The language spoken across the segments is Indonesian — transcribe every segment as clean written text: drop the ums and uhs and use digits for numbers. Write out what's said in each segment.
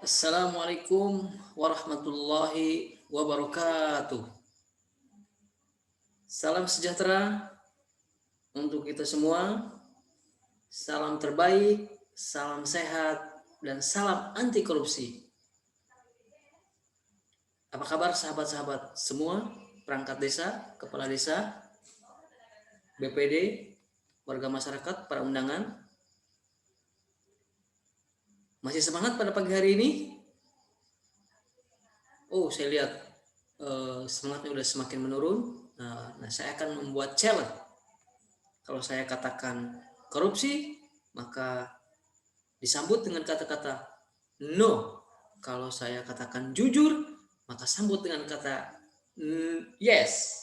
Assalamualaikum warahmatullahi wabarakatuh. Salam sejahtera untuk kita semua. Salam terbaik, salam sehat, dan salam anti korupsi. Apa kabar sahabat-sahabat semua, perangkat desa, kepala desa, BPD, warga masyarakat, para undangan? Masih semangat pada pagi hari ini? Oh, saya lihat semangatnya udah semakin menurun. Nah, saya akan membuat challenge. Kalau saya katakan korupsi, maka disambut dengan kata-kata no. Kalau saya katakan jujur, maka sambut dengan kata yes.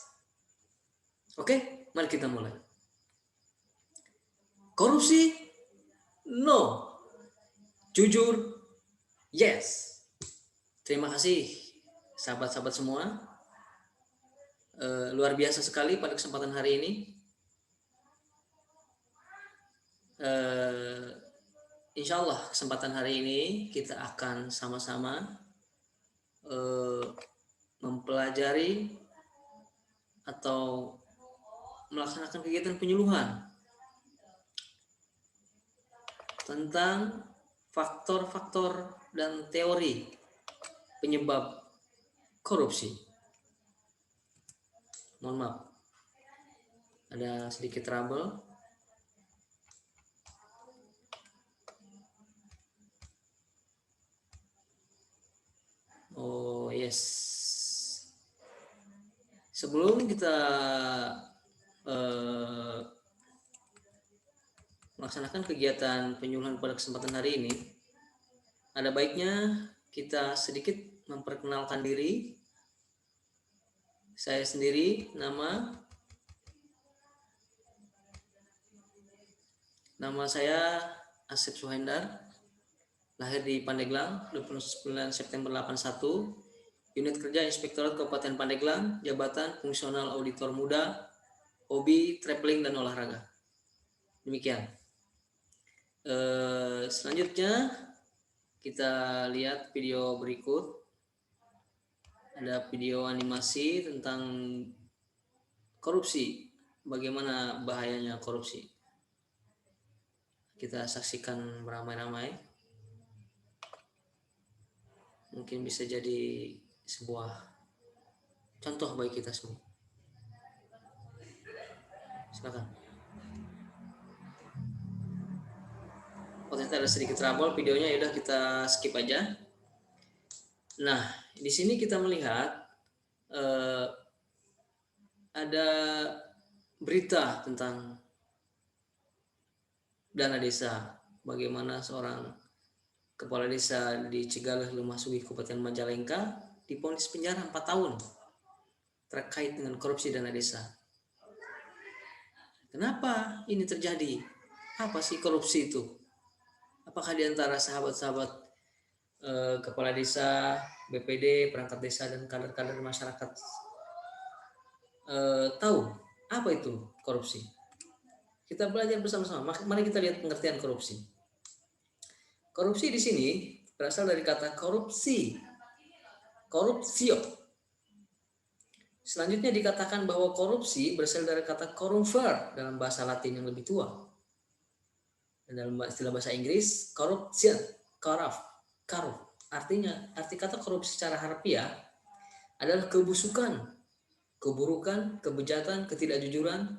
Oke, mari kita mulai. Korupsi, no. Jujur, yes. Terima kasih sahabat-sahabat semua. Luar biasa sekali pada kesempatan hari ini. Insya Allah kesempatan hari ini kita akan sama-sama mempelajari atau melaksanakan kegiatan penyuluhan tentang faktor-faktor dan teori penyebab korupsi. Mohon maaf, ada sedikit trouble. Oh yes. Sebelum kita melaksanakan kegiatan penyuluhan pada kesempatan hari ini, ada baiknya kita sedikit memperkenalkan diri. Saya sendiri, nama saya Asep Suhendar, lahir di Pandeglang 29 September 81, unit kerja Inspektorat Kabupaten Pandeglang, jabatan fungsional auditor muda, hobi traveling dan olahraga. Demikian. Selanjutnya kita lihat video berikut. Ada video animasi tentang korupsi, bagaimana bahayanya korupsi. Kita saksikan beramai-ramai. Mungkin bisa jadi sebuah contoh bagi kita semua. Silakan. Oh, ternyata ada sedikit trouble videonya, yaudah kita skip aja. Nah, di sini kita melihat ada berita tentang dana desa, bagaimana seorang kepala desa di Cigaleh, Lumajang, Kabupaten Majalengka divonis penjara 4 tahun terkait dengan korupsi dana desa. Kenapa ini terjadi? Apa sih korupsi itu? Apakah di antara sahabat-sahabat kepala desa, BPD, perangkat desa, dan kader-kader masyarakat tahu apa itu korupsi? Kita belajar bersama-sama. Mari kita lihat pengertian korupsi. Korupsi di sini berasal dari kata korupsi, korupsio. Selanjutnya dikatakan bahwa korupsi berasal dari kata corruver dalam bahasa Latin yang lebih tua. Dan dalam istilah bahasa Inggris, corruption, corrupt. Arti kata korupsi secara harfiah adalah kebusukan, keburukan, kebejatan, ketidakjujuran,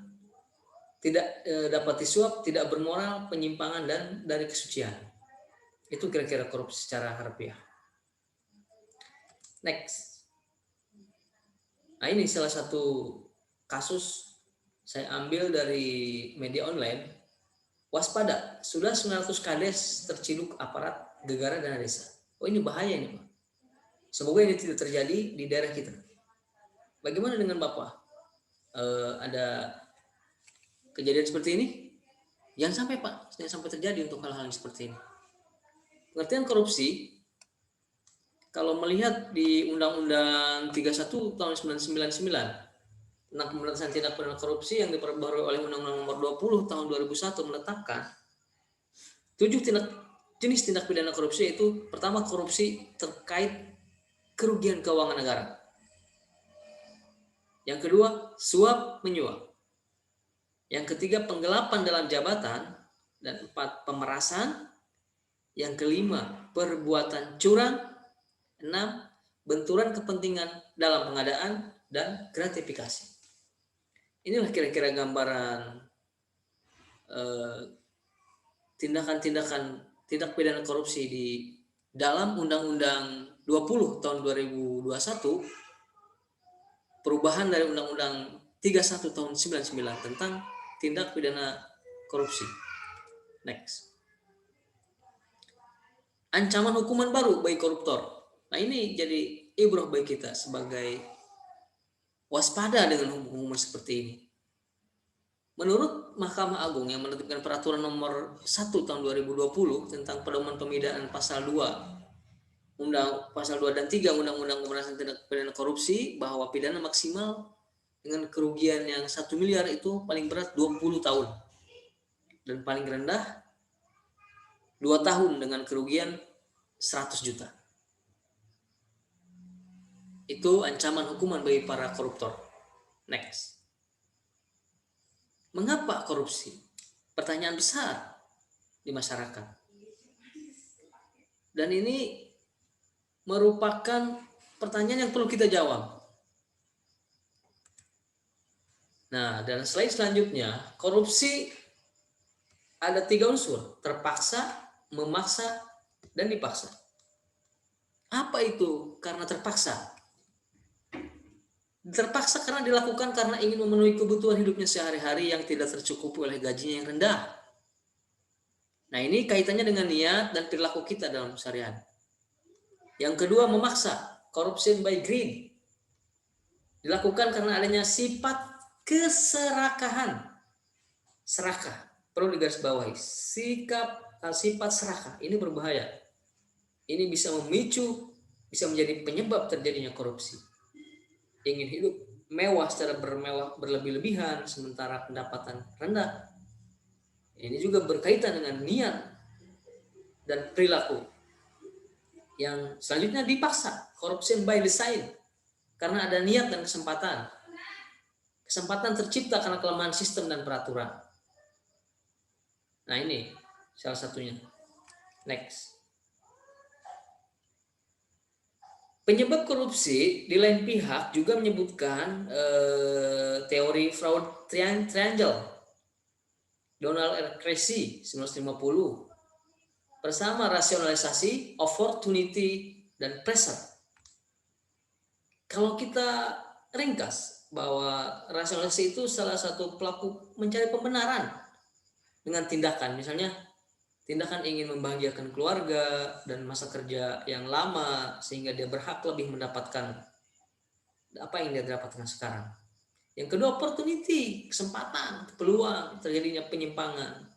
tidak dapat disuap, tidak bermoral, penyimpangan, dan dari kesucian. Itu kira-kira korupsi secara harfiah. Next. Nah, ini salah satu kasus saya ambil dari media online. Waspada, sudah 900 kades terciduk aparat gegara dana desa. Oh, ini bahaya nih, Pak. Semoga ini tidak terjadi di daerah kita. Bagaimana dengan Bapak? Ada kejadian seperti ini? Jangan sampai, Pak, jangan sampai terjadi untuk hal-hal seperti ini. Pengertian korupsi, kalau melihat di Undang-Undang 31 tahun 1999 tentang pemberantasan tindak pidana korupsi yang diperbarui oleh Undang-Undang Nomor 20 tahun 2001 menetapkan 7 jenis tindak pidana korupsi itu pertama korupsi terkait kerugian keuangan negara. Yang kedua, suap menyuap. Yang ketiga, penggelapan dalam jabatan. Dan 4, pemerasan. Yang kelima, perbuatan curang. 6, benturan kepentingan dalam pengadaan dan gratifikasi. Inilah kira-kira gambaran tindakan-tindakan tindak pidana korupsi di dalam Undang-Undang 20 tahun 2021, perubahan dari Undang-Undang 31 tahun 99 tentang tindak pidana korupsi. Next. Ancaman hukuman baru bagi koruptor. Nah, ini jadi ibrah bagi kita sebagai waspada dengan hukuman seperti ini. Menurut Mahkamah Agung yang menetapkan peraturan nomor 1 tahun 2020 tentang pedoman pemidaan pasal 2 pasal 2 dan 3 Undang-Undang Pemberantasan Tindak Pidana Korupsi, bahwa pidana maksimal dengan kerugian yang 1 miliar itu paling berat 20 tahun dan paling rendah 2 tahun dengan kerugian 100 juta. Itu ancaman hukuman bagi para koruptor. Next. Mengapa korupsi? Pertanyaan besar di masyarakat. Dan ini merupakan pertanyaan yang perlu kita jawab. Nah, dan slide selanjutnya, korupsi ada 3 unsur: terpaksa, memaksa, dan dipaksa. Apa itu karena terpaksa? Terpaksa karena dilakukan karena ingin memenuhi kebutuhan hidupnya sehari-hari yang tidak tercukupi oleh gajinya yang rendah. Nah, ini kaitannya dengan niat dan perilaku kita dalam seharian. Yang kedua, memaksa, corruption by greed. Dilakukan karena adanya sifat keserakahan. Serakah, perlu digarisbawahi. Sifat serakah ini berbahaya. Ini bisa memicu, bisa menjadi penyebab terjadinya korupsi. Ingin hidup mewah secara berlebih-lebihan sementara pendapatan rendah. Ini juga berkaitan dengan niat dan perilaku. Yang selanjutnya dipaksa, corruption by design, karena ada niat dan kesempatan. Kesempatan tercipta karena kelemahan sistem dan peraturan. Nah, ini salah satunya. Next. Penyebab korupsi di lain pihak juga menyebutkan teori fraud triangle Donald R. Tracy 1950 bersama rasionalisasi, opportunity, dan pressure. Kalau kita ringkas bahwa rasionalisasi itu salah satu pelaku mencari pembenaran dengan tindakan, misalnya tindakan ingin membahagiakan keluarga dan masa kerja yang lama sehingga dia berhak lebih mendapatkan apa yang dia dapatkan sekarang. Yang kedua, opportunity, kesempatan, peluang terjadinya penyimpangan.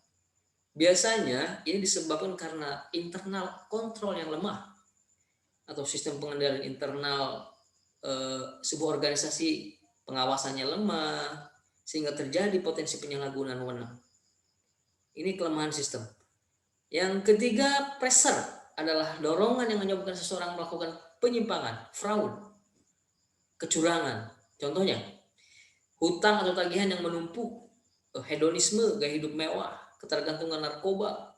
Biasanya ini disebabkan karena internal kontrol yang lemah atau sistem pengendalian internal sebuah organisasi, pengawasannya lemah sehingga terjadi potensi penyalahgunaan wewenang. Ini kelemahan sistem. Yang ketiga, pressure adalah dorongan yang menyebabkan seseorang melakukan penyimpangan, fraud, kecurangan. Contohnya, hutang atau tagihan yang menumpuk, hedonisme, gaya hidup mewah, ketergantungan narkoba.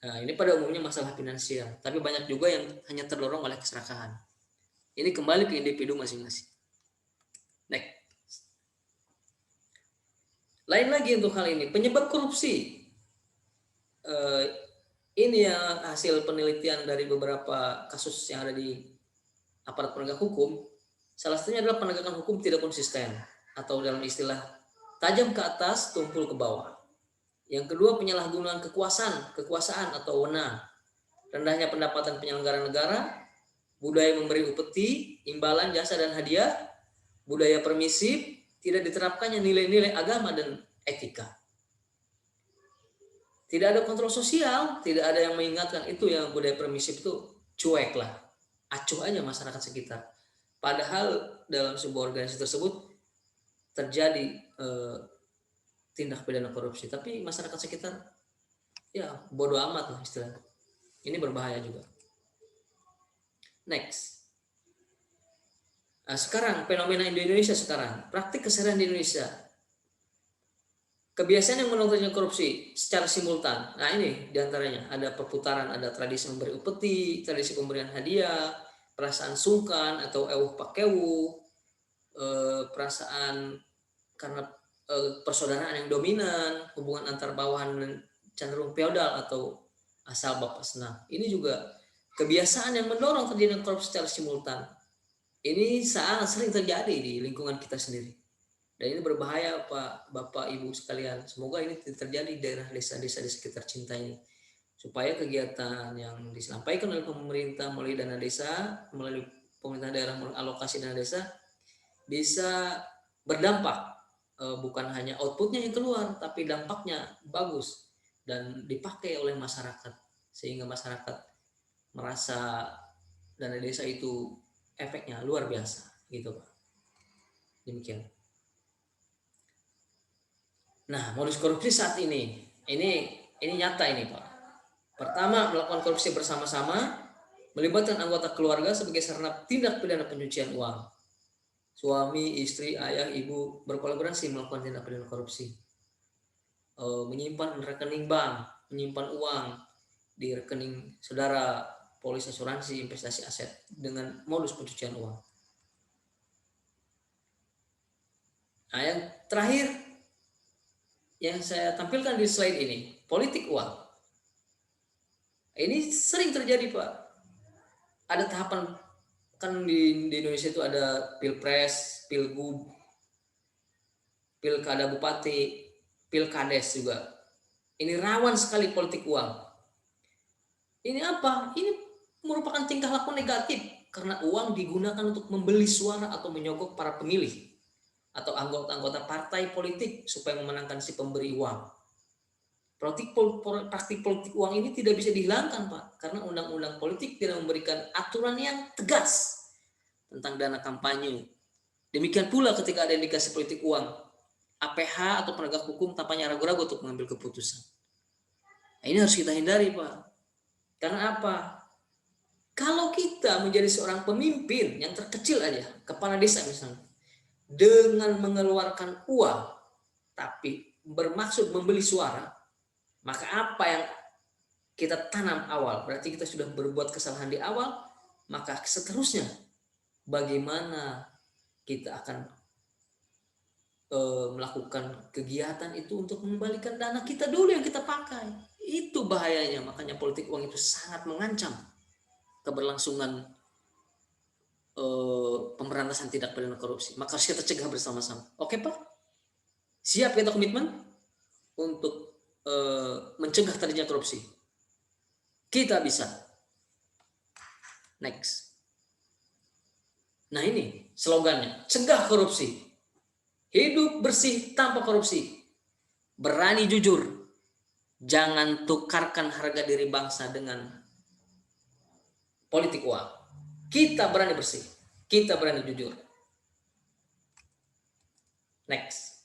Nah, ini pada umumnya masalah finansial, tapi banyak juga yang hanya terdorong oleh keserakahan. Ini kembali ke individu masing-masing. Next. Lain lagi untuk hal ini, penyebab korupsi. Ini yang hasil penelitian dari beberapa kasus yang ada di aparat penegak hukum. Salah satunya adalah penegakan hukum tidak konsisten, atau dalam istilah tajam ke atas, tumpul ke bawah. Yang kedua, penyalahgunaan kekuasaan atau wewenang, rendahnya pendapatan penyelenggara negara, budaya memberi upeti, imbalan, jasa, dan hadiah, budaya permisif, tidak diterapkannya nilai-nilai agama dan etika. Tidak ada kontrol sosial, tidak ada yang mengingatkan. Itu yang budaya permisif itu cuek lah, acuh aja masyarakat sekitar. Padahal dalam sebuah organisasi tersebut terjadi tindak pidana korupsi, tapi masyarakat sekitar ya bodoh amat lah istilahnya. Ini berbahaya juga. Next. Nah, sekarang fenomena di Indonesia sekarang, praktik keseharian di Indonesia. Kebiasaan yang melakukan korupsi secara simultan. Nah ini diantaranya ada perputaran, ada tradisi memberi upeti, tradisi pemberian hadiah, perasaan sungkan atau ewuh pakewu, perasaan karena persaudaraan yang dominan, hubungan antar bawahan cenderung feodal atau asal bapak senang. Ini juga kebiasaan yang mendorong terjadinya korupsi secara simultan. Ini sangat sering terjadi di lingkungan kita sendiri. Dan ini berbahaya Pak, Bapak, Ibu sekalian. Semoga ini tidak terjadi di daerah desa-desa di sekitar Cinta ini. Supaya kegiatan yang disampaikan oleh pemerintah melalui dana desa, melalui pemerintah daerah melalui alokasi dana desa, bisa berdampak. Bukan hanya outputnya yang keluar, tapi dampaknya bagus dan dipakai oleh masyarakat. Sehingga masyarakat merasa dana desa itu efeknya luar biasa. Gitu Pak. Demikian. Nah, modus korupsi saat ini nyata ini Pak. Pertama, melakukan korupsi bersama-sama, melibatkan anggota keluarga sebagai sarana tindak pidana pencucian uang. Suami, istri, ayah, ibu berkolaborasi melakukan tindak pidana korupsi. Menyimpan rekening bank, menyimpan uang di rekening saudara, polis asuransi, investasi aset dengan modus pencucian uang. Nah, yang terakhir yang saya tampilkan di slide ini, politik uang. Ini sering terjadi Pak. Ada tahapan, kan di Indonesia itu ada pilpres, pilgub, pilkada bupati, pilkades juga. Ini rawan sekali politik uang. Ini apa? Ini merupakan tingkah laku negatif karena uang digunakan untuk membeli suara atau menyogok para pemilih atau anggota-anggota partai politik supaya memenangkan si pemberi uang. Praktik politik uang ini tidak bisa dihilangkan Pak, karena undang-undang politik tidak memberikan aturan yang tegas tentang dana kampanye. Demikian pula ketika ada indikasi politik uang, APH atau penegak hukum tampaknya ragu-ragu untuk mengambil keputusan. Nah, ini harus kita hindari Pak. Karena apa? Kalau kita menjadi seorang pemimpin yang terkecil aja, kepala desa misalnya, dengan mengeluarkan uang tapi bermaksud membeli suara, maka apa yang kita tanam awal berarti kita sudah berbuat kesalahan di awal, maka seterusnya bagaimana kita akan melakukan kegiatan itu untuk mengembalikan dana kita dulu yang kita pakai. Itu bahayanya. Makanya politik uang itu sangat mengancam keberlangsungan pemberantasan tindak pidana korupsi. Maka harus kita cegah bersama-sama. Oke Pak? Siap kita komitmen untuk mencegah terjadinya korupsi? Kita bisa. Next. Nah ini slogannya, cegah korupsi. Hidup bersih tanpa korupsi. Berani jujur. Jangan tukarkan harga diri bangsa dengan politik uang. Kita berani bersih. Kita berani jujur. Next.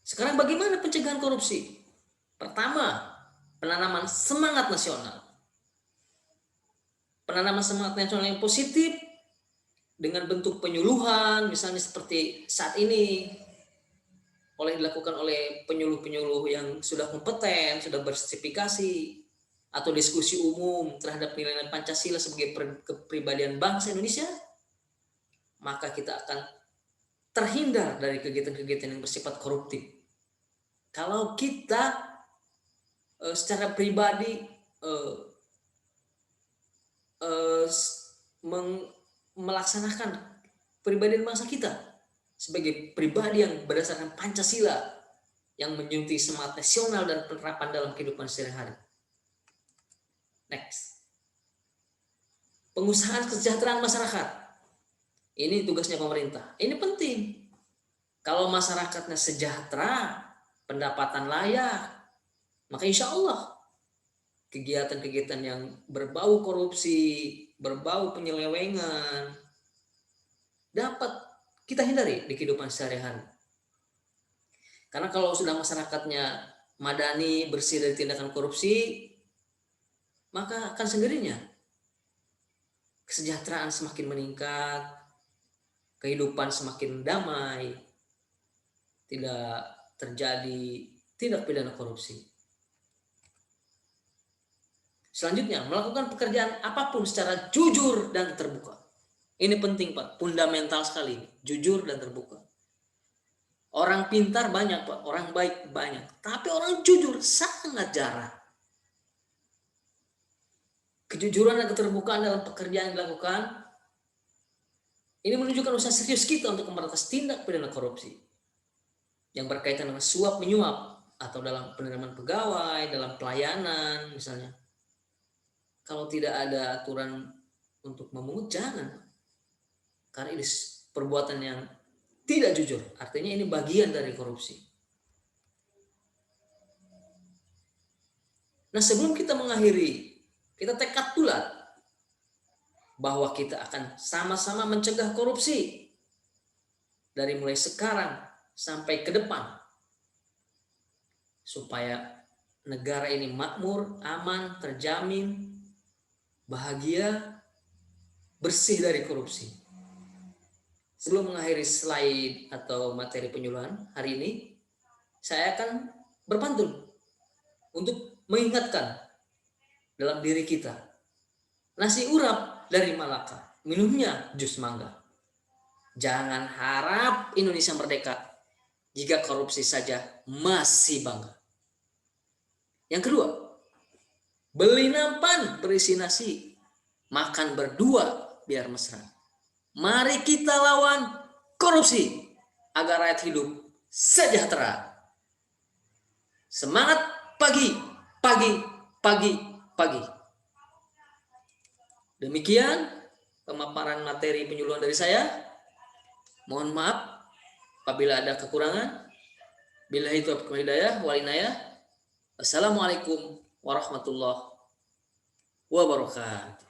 Sekarang bagaimana pencegahan korupsi? Pertama, penanaman semangat nasional. Penanaman semangat nasional yang positif dengan bentuk penyuluhan, misalnya seperti saat ini dilakukan oleh penyuluh-penyuluh yang sudah kompeten, sudah bersertifikasi, atau diskusi umum terhadap nilai Pancasila sebagai kepribadian bangsa Indonesia, maka kita akan terhindar dari kegiatan-kegiatan yang bersifat koruptif. Kalau kita secara pribadi melaksanakan pribadian bangsa kita sebagai pribadi yang berdasarkan Pancasila yang menyuntik semangat nasional dan penerapan dalam kehidupan sehari-hari. Next. Pengusahaan kesejahteraan masyarakat. Ini tugasnya pemerintah. Ini penting. Kalau masyarakatnya sejahtera, pendapatan layak, maka insya Allah kegiatan-kegiatan yang berbau korupsi, berbau penyelewengan dapat kita hindari di kehidupan sehari-hari. Karena kalau sudah masyarakatnya madani, bersih dari tindakan korupsi, maka akan sendirinya kesejahteraan semakin meningkat, kehidupan semakin damai, tidak terjadi tindak pidana korupsi. Selanjutnya, melakukan pekerjaan apapun secara jujur dan terbuka. Ini penting, Pak, fundamental sekali, jujur dan terbuka. Orang pintar banyak, Pak, orang baik banyak, tapi orang jujur sangat jarang. Kejujuran dan keterbukaan dalam pekerjaan yang dilakukan ini menunjukkan usaha serius kita untuk memberantas tindak pidana korupsi yang berkaitan dengan suap menyuap atau dalam penerimaan pegawai, dalam pelayanan misalnya. Kalau tidak ada aturan untuk memungut, jangan. Karena ini perbuatan yang tidak jujur, artinya ini bagian dari korupsi. Nah, sebelum kita mengakhiri, kita tekad bulat bahwa kita akan sama-sama mencegah korupsi dari mulai sekarang sampai ke depan, supaya negara ini makmur, aman, terjamin, bahagia, bersih dari korupsi. Sebelum mengakhiri slide atau materi penyuluhan hari ini, saya akan berpantun untuk mengingatkan dalam diri kita. Nasi urap dari Malaka, minumnya jus mangga. Jangan harap Indonesia merdeka jika korupsi saja masih bangga. Yang kedua, beli nampan berisi nasi, makan berdua biar mesra. Mari kita lawan korupsi agar rakyat hidup sejahtera. Semangat pagi, pagi, pagi, pagi. Demikian pemaparan materi penyuluhan dari saya. Mohon maaf apabila ada kekurangan. Billahi taufiq wal hidayah wal inayah. Assalamualaikum warahmatullahi wabarakatuh.